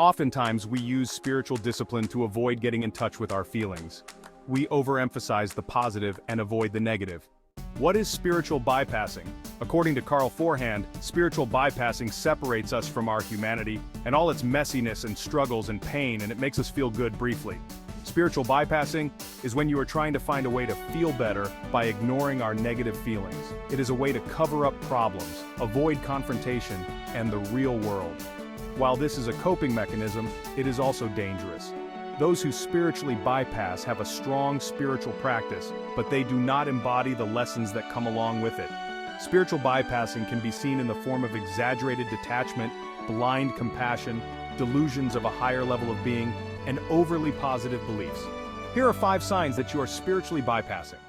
Oftentimes, we use spiritual discipline to avoid getting in touch with our feelings. We overemphasize the positive and avoid the negative. What is spiritual bypassing? According to Carl Forehand, spiritual bypassing separates us from our humanity and all its messiness and struggles and pain, and it makes us feel good briefly. Spiritual bypassing is when you are trying to find a way to feel better by ignoring our negative feelings. It is a way to cover up problems, avoid confrontation, and the real world. While this is a coping mechanism, it is also dangerous. Those who spiritually bypass have a strong spiritual practice, but they do not embody the lessons that come along with it. Spiritual bypassing can be seen in the form of exaggerated detachment, blind compassion, delusions of a higher level of being, and overly positive beliefs. Here are 5 signs that you are spiritually bypassing.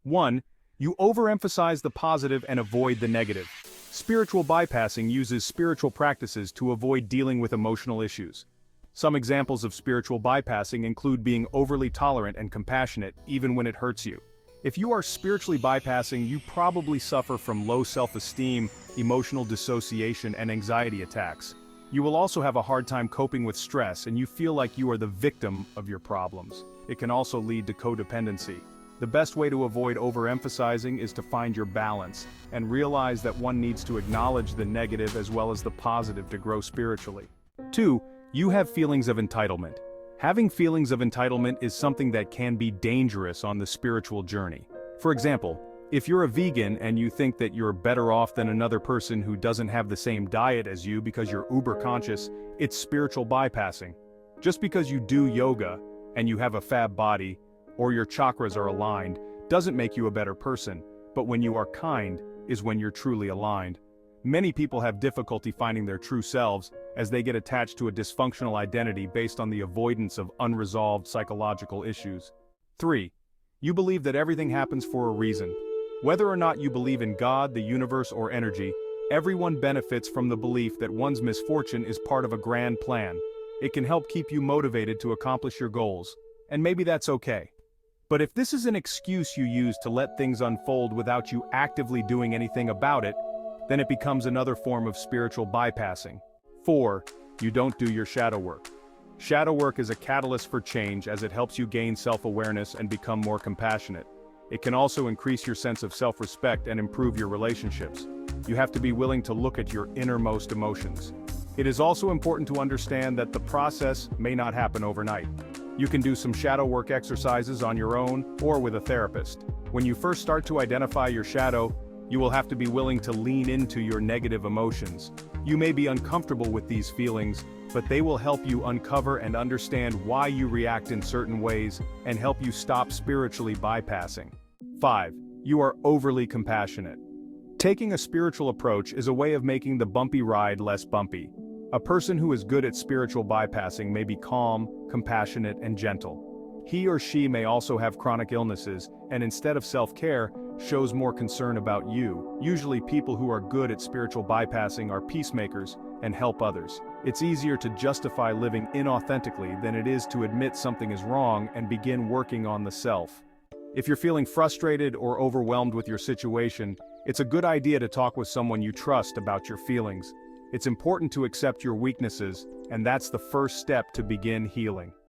1. You overemphasize the positive and avoid the negative. Spiritual bypassing uses spiritual practices to avoid dealing with emotional issues. Some examples of spiritual bypassing include being overly tolerant and compassionate, even when it hurts you. If you are spiritually bypassing, you probably suffer from low self-esteem, emotional dissociation, and anxiety attacks. You will also have a hard time coping with stress, and you feel like you are the victim of your problems. It can also lead to codependency. The best way to avoid overemphasizing is to find your balance, and realize that one needs to acknowledge the negative as well as the positive to grow spiritually. 2. You have feelings of entitlement. Having feelings of entitlement is something that can be dangerous on the spiritual journey. For example, if you're a vegan and you think that you're better off than another person who doesn't have the same diet as you because you're uber conscious, it's spiritual bypassing. Just because you do yoga and you have a fab body, or your chakras are aligned, doesn't make you a better person, but when you are kind is when you're truly aligned. Many people have difficulty finding their true selves as they get attached to a dysfunctional identity based on the avoidance of unresolved psychological issues. 3. You believe that everything happens for a reason. Whether or not you believe in God, the universe, or energy, everyone benefits from the belief that one's misfortune is part of a grand plan. It can help keep you motivated to accomplish your goals, and maybe that's okay. But if this is an excuse you use to let things unfold without you actively doing anything about it, then it becomes another form of spiritual bypassing. 4. You don't do your shadow work. Shadow work is a catalyst for change as it helps you gain self-awareness and become more compassionate. It can also increase your sense of self-respect and improve your relationships. You have to be willing to look at your innermost emotions. It is also important to understand that the process may not happen overnight. You can do some shadow work exercises on your own or with a therapist. When you first start to identify your shadow, you will have to be willing to lean into your negative emotions. You may be uncomfortable with these feelings, but they will help you uncover and understand why you react in certain ways and help you stop spiritually bypassing. 5. You are overly compassionate. Taking a spiritual approach is a way of making the bumpy ride less bumpy. A person who is good at spiritual bypassing may be calm, compassionate, and gentle. He or she may also have chronic illnesses, and instead of self-care, shows more concern about you. Usually people who are good at spiritual bypassing are peacemakers and help others. It's easier to justify living inauthentically than it is to admit something is wrong and begin working on the self. If you're feeling frustrated or overwhelmed with your situation, it's a good idea to talk with someone you trust about your feelings. It's important to accept your weaknesses, and that's the first step to begin healing.